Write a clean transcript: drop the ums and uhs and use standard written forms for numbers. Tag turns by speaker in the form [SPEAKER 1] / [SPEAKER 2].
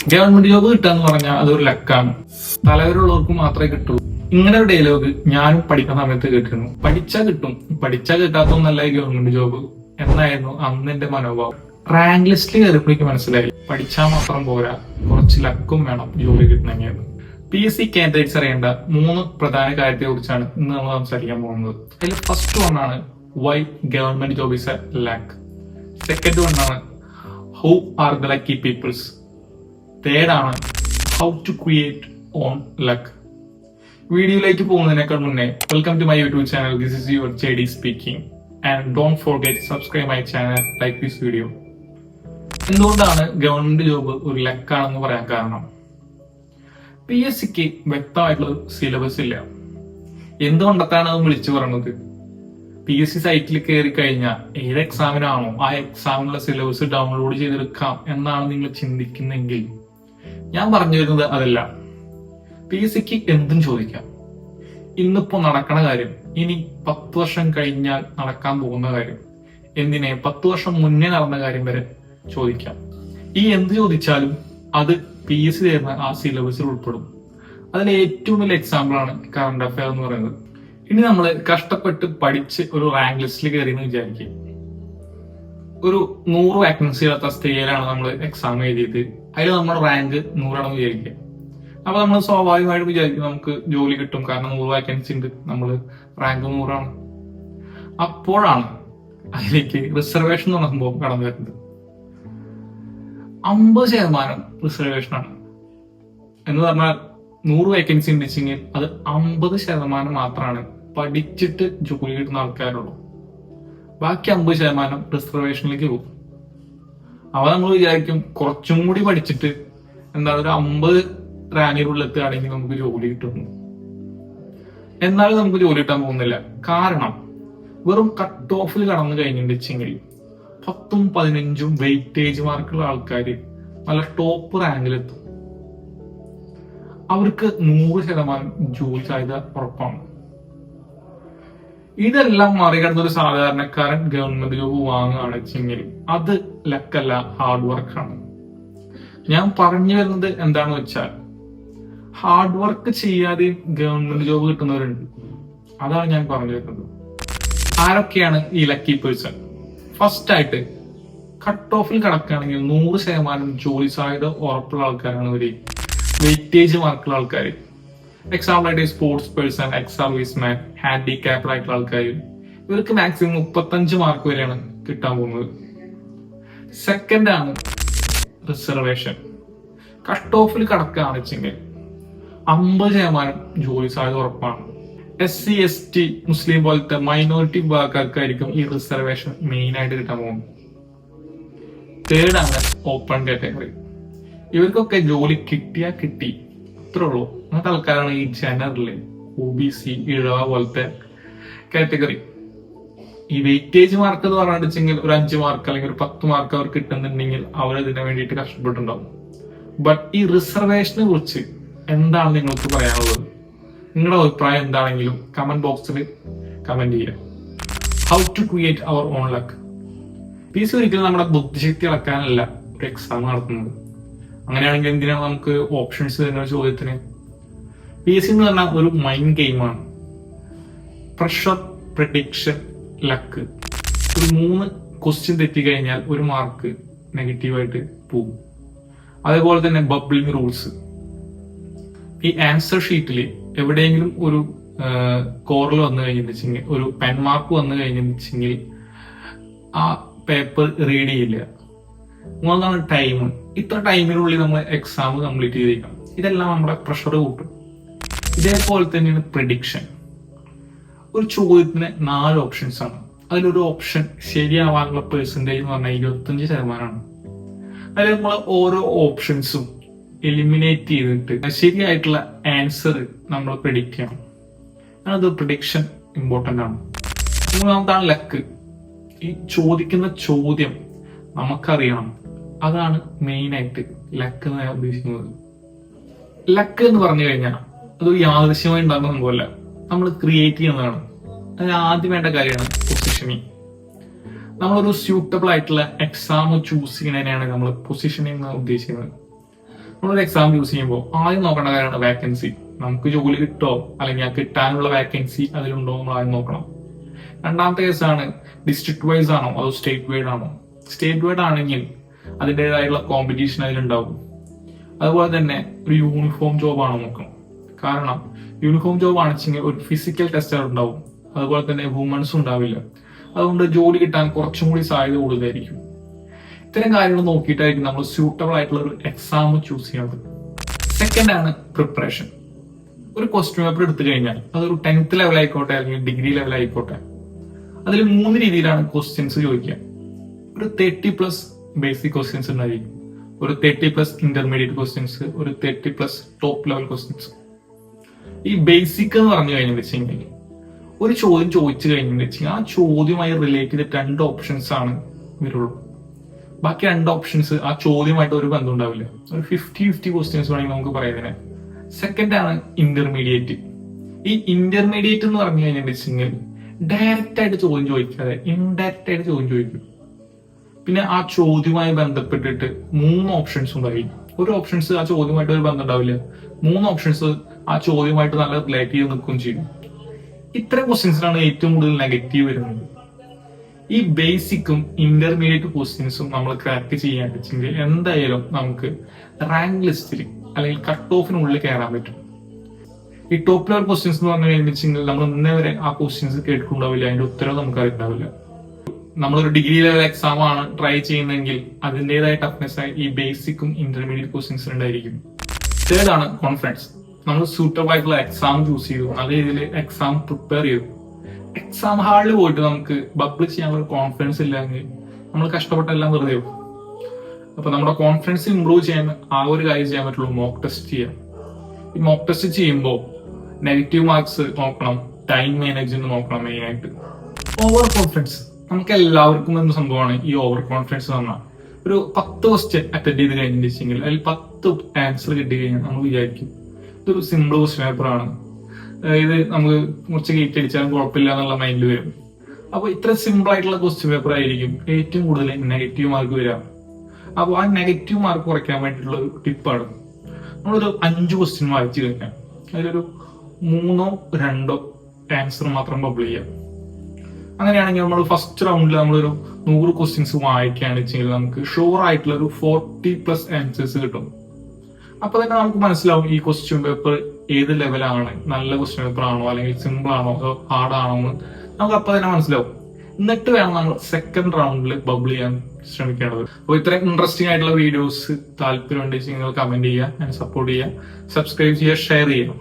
[SPEAKER 1] Government job കിട്ടാന്ന് പറഞ്ഞാൽ അതൊരു ലക്കാണ്. തലവരുള്ളവർക്ക് മാത്രമേ കിട്ടുള്ളൂ. ഇങ്ങനെ ഒരു ഡയലോഗ് ഞാനും പഠിക്കുന്ന സമയത്ത് കേട്ടിരുന്നു. പഠിച്ചാൽ കിട്ടും, പഠിച്ചാൽ കിട്ടാത്തൊന്നല്ല ഈ ഗവൺമെന്റ് ജോബ് എന്നായിരുന്നു അന്ന് എന്റെ മനോഭാവം. റാങ്ക് ലിസ്റ്റിൽ കയറിയപ്പോഴേക്ക് മനസ്സിലായി പഠിച്ചാൽ മാത്രം പോരാ, കുറച്ച് ലക്കും വേണം ജോലി കിട്ടണമെങ്കിൽ. PSC കാൻഡിഡേറ്റ്സ് അറിയേണ്ട 3 പ്രധാന കാര്യത്തെ കുറിച്ചാണ് ഇന്ന് നമ്മൾ സംസാരിക്കാൻ പോകുന്നത്. അതിൽ ഫസ്റ്റ് വണ്ണാണ് why government job is a luck. Second വണ്ണാണ് how are the lucky peoples. Third ആണ് how to create own luck. വീഡിയോയിലേക്ക് പോകുന്നതിനേക്കാൾ മുന്നേ welcome to my YouTube channel. This is your JD speaking and don't forget subscribe my channel, like this video. എന്തുകൊണ്ടാണ് government job ഒരു ലക്കാണെന്ന് പറയാൻ കാരണം? PSCക്ക് വ്യക്തമായിട്ടുള്ള സിലബസ് ഇല്ല. എന്തുകൊണ്ടാണ് അത് വിളിച്ചു പറഞ്ഞത്? PSC സൈറ്റിൽ കയറി കഴിഞ്ഞാൽ ഏത് എക്സാമിനാണോ ആ എക്സാമിനുള്ള സിലബസ് ഡൗൺലോഡ് ചെയ്തെടുക്കാം എന്നാണ് നിങ്ങൾ ചിന്തിക്കുന്നെങ്കിൽ ഞാൻ പറഞ്ഞു വരുന്നത് അതല്ല. PSCക്ക് എന്തും ചോദിക്കാം. ഇന്നിപ്പോ നടക്കണ കാര്യം ഇനി 10 വർഷം കഴിഞ്ഞാൽ നടക്കാൻ പോകുന്ന കാര്യം, എന്തിനെ 10 വർഷം മുന്നേ നടന്ന കാര്യം വരെ ചോദിക്കാം. ഈ എന്ത് ചോദിച്ചാലും അത് PSC തരുന്ന ആ സിലബസിൽ ഉൾപ്പെടും. അതിലെ ഏറ്റവും വലിയ എക്സാമ്പിൾ ആണ് കറണ്ട് അഫയർ എന്ന് പറയുന്നത്. ഇനി നമ്മൾ കഷ്ടപ്പെട്ട് പഠിച്ച് ഒരു റാങ്ക് ലിസ്റ്റിൽ കയറിയെന്ന് വിചാരിക്കും. ഒരു 100 വാക്കൻസി ഉള്ള തസ്തികയിലാണ് നമ്മൾ എക്സാം എഴുതിയത്. അതിൽ നമ്മുടെ റാങ്ക് 100 ആണെന്ന് വിചാരിക്കുക. അപ്പൊ നമ്മൾ സ്വാഭാവികമായിട്ട് വിചാരിക്കും നമുക്ക് ജോലി കിട്ടും, കാരണം 100 വാക്കൻസി ഉണ്ട്, നമ്മൾ റാങ്ക് 100 ആണ്. അപ്പോഴാണ് അതിലേക്ക് റിസർവേഷൻ എന്ന് പറഞ്ഞ സംഭവം കടന്നു വരുന്നത്. 50% റിസർവേഷൻ ആണ് എന്ന് പറഞ്ഞാൽ 100 വേക്കൻസി ഉണ്ടെങ്കിൽ അത് 50% മാത്രമാണ് പഠിച്ചിട്ട് ജോലി കിട്ടുന്ന ആൾക്കാരുള്ളൂ. ബാക്കി 50% റിസർവേഷനിലേക്ക് പോകും. അവ നമ്മൾ വിചാരിക്കും കുറച്ചും കൂടി പഠിച്ചിട്ട് എന്താണ് ഒരു 50 റാങ്കിലുള്ള എത്തുകയാണെങ്കിൽ നമുക്ക് ജോലി കിട്ടുന്നു. എന്നാലും നമുക്ക് ജോലി കിട്ടാൻ പോകുന്നില്ല. കാരണം വെറും കട്ട് ഓഫിൽ കടന്നു കഴിഞ്ഞിട്ടുണ്ടെങ്കിൽ 10ഉം 15ഉം വെയിറ്റേജ് മാർക്കുള്ള ആൾക്കാർ നല്ല ടോപ്പ് റാങ്കിലെത്തും. അവർക്ക് 100% ജോലി സാധ്യത ഉറപ്പാണ്. ഇതെല്ലാം മറികടന്ന ഒരു സാധാരണക്കാരൻ ഗവൺമെന്റ് ജോബ് വാങ്ങുകയാണ് വെച്ചെങ്കിൽ അത് ലക്കല്ല, ഹാർഡ് വർക്കാണ്. ഞാൻ പറഞ്ഞു വരുന്നത് എന്താണെന്ന് വെച്ചാൽ ഹാർഡ് വർക്ക് ചെയ്യാതെ ഗവൺമെന്റ് ജോബ് കിട്ടുന്നവരുണ്ട്. അതാണ് ഞാൻ പറഞ്ഞു വരുന്നത്. ആരൊക്കെയാണ് ഈ ലക്കി പേഴ്സൺ? ഫസ്റ്റ് ആയിട്ട് കട്ട് ഓഫിൽ കിടക്കുകയാണെങ്കിൽ 100% ജോലി സാധ്യത ഉറപ്പുള്ള ആൾക്കാരാണ് ഇവര്. വെയിറ്റേജ് മാർക്കുള്ള ആൾക്കാർ, എക്സാമ്പിൾ ആയിട്ട് sports person, ex serviceman, handicapped ആയിട്ടുള്ള ആൾക്കാർ, ഇവർക്ക് മാക്സിമം 35 മാർക്ക് വരെയാണ് കിട്ടാൻ പോകുന്നത്. സെക്കൻഡ് ആണ് റിസർവേഷൻ. കട്ട് ഓഫിൽ കിടക്കുകയാണ് വെച്ചെങ്കിൽ 50% ജോലി സാധ്യത ഉറപ്പാണ്. SC ST മുസ്ലിം പോലത്തെ മൈനോറിറ്റി വിഭാഗക്കാർക്കായിരിക്കും ഈ റിസർവേഷൻ മെയിൻ ആയിട്ട് കിട്ടാൻ പോകുന്നത്. തേർഡ് ആണ് ഓപ്പൺ കാറ്റഗറി. ഇവർക്കൊക്കെ ജോലി കിട്ടിയാ കിട്ടി, അത്രേ ഉള്ളൂ. അങ്ങനത്തെ ആൾക്കാരാണ് ഈ ജനറല്, OBC, ഇഴവ പോലത്തെ കാറ്റഗറി. ഈ വെയിറ്റേജ് മാർക്ക് എന്ന് പറഞ്ഞിട്ടുണ്ടെങ്കിൽ ഒരു 5 മാർക്ക് അല്ലെങ്കിൽ ഒരു 10 മാർക്ക് അവർക്ക് കിട്ടുന്നുണ്ടെങ്കിൽ അവരതിനു വേണ്ടിയിട്ട് കഷ്ടപ്പെട്ടുണ്ടാവും. ബട്ട് ഈ റിസർവേഷനെ കുറിച്ച് എന്താണ് നിങ്ങൾക്ക് പറയാനുള്ളത്? നിങ്ങളുടെ അഭിപ്രായം എന്താണെങ്കിലും കമന്റ് ബോക്സിൽ കമന്റ് ചെയ്യുക. How to create our own luck. PSC ഒരിക്കലും നമ്മുടെ ബുദ്ധിശക്തി അളക്കാനല്ല ഒരു എക്സാം നടത്തുന്നത്. അങ്ങനെയാണെങ്കിൽ എന്തിനാണ് നമുക്ക് ഓപ്ഷൻസ് തരുന്ന ചോദ്യത്തിന്? PSC എന്ന് പറഞ്ഞാൽ ഒരു മൈൻഡ് ഗെയിമാണ്. Pressure, prediction, luck. ഒരു 3 ക്വസ്റ്റ്യൻ തെറ്റിക്കഴിഞ്ഞാൽ 1 മാർക്ക് നെഗറ്റീവായിട്ട് പോകും. അതേപോലെ തന്നെ ബബ്ലിംഗ് റൂൾസ്. ഈ ആൻസർ ഷീറ്റിൽ എവിടെയെങ്കിലും ഒരു കോറൽ വന്നു കഴിഞ്ഞിട്ടുണ്ടെങ്കിൽ, ഒരു പെൻ മാർക്ക് വന്നു കഴിഞ്ഞിട്ടുണ്ടെങ്കിൽ ആ പേപ്പർ റീഡ് ചെയ്യില്ല. 3ാണ് ടൈം. ഇത്ര ടൈമിനുള്ളിൽ നമ്മൾ എക്സാം കംപ്ലീറ്റ് ചെയ്തേക്കാം. ഇതെല്ലാം നമ്മുടെ പ്രഷർ കൂട്ടും. ഇതേപോലെ തന്നെയാണ് പ്രെഡിക്ഷൻ. ഒരു ചോദ്യത്തിന് 4 ഓപ്ഷൻസ് ആണ്. അതിലൊരു ഓപ്ഷൻ ശരിയാവാനുള്ള പെർസെന്റേജ് എന്ന് പറഞ്ഞാൽ 25%. അതിൽ നമ്മൾ ഓരോ ഓപ്ഷൻസും എലിമിനേറ്റ് ചെയ്തിട്ട് ശരിയായിട്ടുള്ള ആൻസർ നമ്മൾ പ്രെഡിക്റ്റ് ചെയ്യണം. അത് പ്രെഡിക്ഷൻ ഇമ്പോർട്ടന്റ് ആണ്. 3ാമതാണ് ലക്ക്. ഈ ചോദിക്കുന്ന ചോദ്യം നമുക്കറിയണം. അതാണ് മെയിൻ ആയിട്ട് ലക്ക് എന്ന് ഞാൻ ഉദ്ദേശിക്കുന്നത്. ലക്ക് എന്ന് പറഞ്ഞു കഴിഞ്ഞാൽ അത് യാദൃശ്യമായി ഉണ്ടാകുന്ന സംഭവമല്ല, നമ്മൾ ക്രിയേറ്റ് ചെയ്യുന്നതാണ്. അതിന് ആദ്യം വേണ്ട കാര്യമാണ് പൊസിഷനിങ്. നമ്മളൊരു സ്യൂട്ടബിൾ ആയിട്ടുള്ള എക്സാം ചൂസ് ചെയ്യുന്നതിനാണ് നമ്മൾ പൊസിഷനിങ് എന്ന് ഉദ്ദേശിക്കുന്നത്. നമ്മളൊരു എക്സാം യൂസ് ചെയ്യുമ്പോൾ ആദ്യം നോക്കേണ്ട കാര്യമാണ് വാക്കൻസി. നമുക്ക് ജോലി കിട്ടോ അല്ലെങ്കിൽ ആ കിട്ടാനുള്ള വാക്കൻസി അതിലുണ്ടോ നമ്മൾ ആദ്യം നോക്കണം. രണ്ടാമത്തെ കേസാണ് ഡിസ്ട്രിക്ട് വൈസ് ആണോ അതോ സ്റ്റേറ്റ് വൈഡ് ആണോ. സ്റ്റേറ്റ് വൈഡ് ആണെങ്കിൽ അതിൻ്റെതായുള്ള കോമ്പറ്റീഷൻ അതിലുണ്ടാവും. അതുപോലെ തന്നെ ഒരു യൂണിഫോം ജോബ് ആണോ നോക്കണം. കാരണം യൂണിഫോം ജോബ് ആണെച്ചെങ്കിൽ ഒരു ഫിസിക്കൽ ടെസ്റ്റ് ഉണ്ടാവും, അതുപോലെ തന്നെ വുമൺസും ഉണ്ടാവില്ല. അതുകൊണ്ട് ജോലി കിട്ടാൻ കുറച്ചും കൂടി സാധ്യത കൂടുതലായിരിക്കും. ഇത്തരം കാര്യങ്ങൾ നോക്കിയിട്ടായിരിക്കും നമ്മൾ സ്യൂട്ടബിൾ ആയിട്ടുള്ള ഒരു എക്സാം ചൂസ് ചെയ്യുന്നത്. സെക്കൻഡ് ആണ് പ്രിപ്പറേഷൻ. ഒരു ക്വസ്റ്റ്യൻ പേപ്പർ എടുത്തു കഴിഞ്ഞാൽ അതൊരു 10th ലെവൽ ആയിക്കോട്ടെ അല്ലെങ്കിൽ ഡിഗ്രി ലെവൽ ആയിക്കോട്ടെ, അതിൽ 3 രീതിയിലാണ് ക്വസ്റ്റ്യൻസ് ചോദിക്കുക. ഒരു 30+ ബേസിക് ക്വസ്റ്റ്യൻസ് ഉണ്ടായിരിക്കും, ഒരു 30+ ഇന്റർമീഡിയറ്റ് ക്വസ്റ്റ്യൻസ്, ഒരു 30+ ടോപ്പ് ലെവൽ ക്വസ്റ്റ്യൻസ്. ഈ ബേസിക് എന്ന് പറഞ്ഞു കഴിഞ്ഞാൽ വെച്ചെങ്കിൽ ഒരു ചോദ്യം ചോദിച്ചു കഴിഞ്ഞെന്ന് വെച്ചാൽ ആ ചോദ്യമായി റിലേറ്റ് ചെയ്ത 2 ഓപ്ഷൻസ് ആണ് വരുള്ളൂ. ബാക്കി 2 ഓപ്ഷൻസ് ആ ചോദ്യമായിട്ട് ഒരു ബന്ധം ഉണ്ടാവില്ല. ഒരു 50-50 ക്വസ്റ്റ്യൻസ് വേണമെങ്കിൽ നമുക്ക് പറയുന്നതിന്. സെക്കൻഡ് ആണ് ഇന്റർമീഡിയറ്റ്. ഈ ഇന്റർമീഡിയറ്റ് എന്ന് പറഞ്ഞു കഴിഞ്ഞാൽ വെച്ചെങ്കിൽ ഡയറക്റ്റ് ആയിട്ട് ചോദ്യം ചോദിക്കാതെ ഇൻഡയറക്റ്റ് ആയിട്ട് ചോദ്യം ചോദിക്കും. പിന്നെ ആ ചോദ്യവുമായി ബന്ധപ്പെട്ടിട്ട് 3 ഓപ്ഷൻസ് ഉണ്ടായിരിക്കും. ഒരു ഓപ്ഷൻസ് ആ ചോദ്യമായിട്ട് ഒരു ബന്ധം ഉണ്ടാവില്ല, 3 ഓപ്ഷൻസ് ആ ചോദ്യമായിട്ട് നല്ല റിലേറ്റ് ചെയ്ത് നിൽക്കുകയും ചെയ്യും. ഇത്തരം ക്വസ്റ്റ്യൻസിലാണ് ഏറ്റവും കൂടുതൽ നെഗറ്റീവ് വരുന്നത്. ഈ ബേസിക്കും ഇന്റർമീഡിയറ്റ് ക്വസ്റ്റ്യൻസും നമ്മൾ ക്രാക്ക് ചെയ്യാൻ വെച്ചെങ്കിൽ എന്തായാലും നമുക്ക് റാങ്ക് ലിസ്റ്റിൽ അല്ലെങ്കിൽ കട്ട് ഓഫിനുള്ളിൽ കയറാൻ പറ്റും. ഈ ടോപ്പ് ലെവൽ ക്വസ്റ്റ്യൻസ് എന്ന് പറഞ്ഞു കഴിഞ്ഞാൽ നമ്മൾ ഇന്നേ വരെ ആ ക്വസ്റ്റ്യൻസ് കേട്ടിട്ടുണ്ടാവില്ല, അതിന്റെ ഉത്തരവ് നമുക്ക് അറിയുണ്ടാവില്ല. നമ്മളൊരു ഡിഗ്രി ലെവൽ എക്സാം ആണ് ട്രൈ ചെയ്യുന്നതെങ്കിൽ അതിൻ്റെതായ ടഫ്നെസ് ആയി ഈ ബേസിക്കും ഇന്റർമീഡിയറ്റ് ക്വസ്റ്റ്യൻസ് ഉണ്ടായിരിക്കും. തേർഡ് ആണ് കോൺഫിഡൻസ്. നമ്മൾ സൂട്ടബിൾ ആയിട്ടുള്ള എക്സാം ചൂസ് ചെയ്തു, നല്ല രീതിയിൽ എക്സാം പ്രിപ്പയർ ചെയ്തു. എക്സാം ഹാളിൽ പോയിട്ട് നമുക്ക് ബബിൾ ചെയ്യാനുള്ള കോൺഫിഡൻസ് ഇല്ലെങ്കിൽ നമ്മൾ കഷ്ടപ്പെട്ടെല്ലാം വെറുതെ പോകും. അപ്പൊ നമ്മുടെ കോൺഫിഡൻസ് ഇംപ്രൂവ് ചെയ്യാൻ ആ ഒരു കാര്യം ചെയ്യാൻ പറ്റുള്ളൂ, മോക്ക് ടെസ്റ്റ് ചെയ്യാം. ഈ മോക്ക് ടെസ്റ്റ് ചെയ്യുമ്പോൾ നെഗറ്റീവ് മാർക്സ് നോക്കണം, ടൈം മാനേജ്മെന്റ് നോക്കണം. മെയിൻ ആയിട്ട് ഓവർ കോൺഫിഡൻസ്. നമുക്ക് എല്ലാവർക്കും എന്ന സംഭവമാണ് ഈ ഓവർ കോൺഫിഡൻസ് എന്ന് പറഞ്ഞാൽ. ഒരു 10 ക്വസ്റ്റ്യൻ അറ്റൻഡ് ചെയ്ത് കഴിഞ്ഞിട്ടുണ്ടെങ്കിൽ അതിൽ 10 ആൻസർ കിട്ടി കഴിഞ്ഞാൽ നമ്മൾ വിചാരിക്കും ഇതൊരു സിമ്പിൾ ക്വസ്റ്റ്യൻ പേപ്പർ ആണ്, ഇത് നമുക്ക് കുറച്ച് ഗേറ്റ് അടിച്ചാലും കുഴപ്പമില്ല എന്നുള്ള മൈൻഡിൽ വരും. അപ്പൊ ഇത്ര സിമ്പിൾ ആയിട്ടുള്ള ക്വസ്റ്റ്യൻ പേപ്പർ ആയിരിക്കും ഏറ്റവും കൂടുതൽ നെഗറ്റീവ് മാർക്ക് വരിക. അപ്പോൾ ആ നെഗറ്റീവ് മാർക്ക് കുറയ്ക്കാൻ വേണ്ടിയിട്ടുള്ള ഒരു ടിപ്പാണ് നമ്മളൊരു 5 ക്വസ്റ്റ്യൻ വായിച്ചു കഴിഞ്ഞാൽ അതിലൊരു 3 or 2 ആൻസർ മാത്രം ബബിൾ ചെയ്യാം. അങ്ങനെയാണെങ്കിൽ നമ്മൾ ഫസ്റ്റ് റൗണ്ടിൽ നമ്മളൊരു 100 ക്വസ്റ്റ്യൻസ് വായിക്കുകയാണെന്ന് വെച്ചെങ്കിൽ നമുക്ക് ഷുവർ ആയിട്ടുള്ള ഒരു 40+ ആൻസേഴ്സ് കിട്ടും. അപ്പൊ തന്നെ നമുക്ക് മനസ്സിലാവും ഈ ക്വസ്റ്റ്യൻ പേപ്പർ ഏത് ലെവലാണ്, നല്ല ക്വസ്റ്റ്യൻ പേപ്പർ ആണോ അല്ലെങ്കിൽ സിമ്പിൾ ആണോ അതോ ഹാർഡ് ആണോ എന്ന് നമുക്ക് അപ്പൊ തന്നെ മനസ്സിലാവും. എന്നിട്ട് വേണം നമ്മൾ സെക്കൻഡ് റൗണ്ടിൽ ബബിൾ ചെയ്യാൻ ശ്രമിക്കേണ്ടത്. അപ്പോൾ ഇത്രയും ഇൻട്രസ്റ്റിംഗ് ആയിട്ടുള്ള വീഡിയോസ് താല്പര്യം ഉണ്ടെങ്കിൽ നിങ്ങൾ കമന്റ് ചെയ്യുക, സപ്പോർട്ട് ചെയ്യുക, സബ്സ്ക്രൈബ് ചെയ്യുക, ഷെയർ ചെയ്യുക.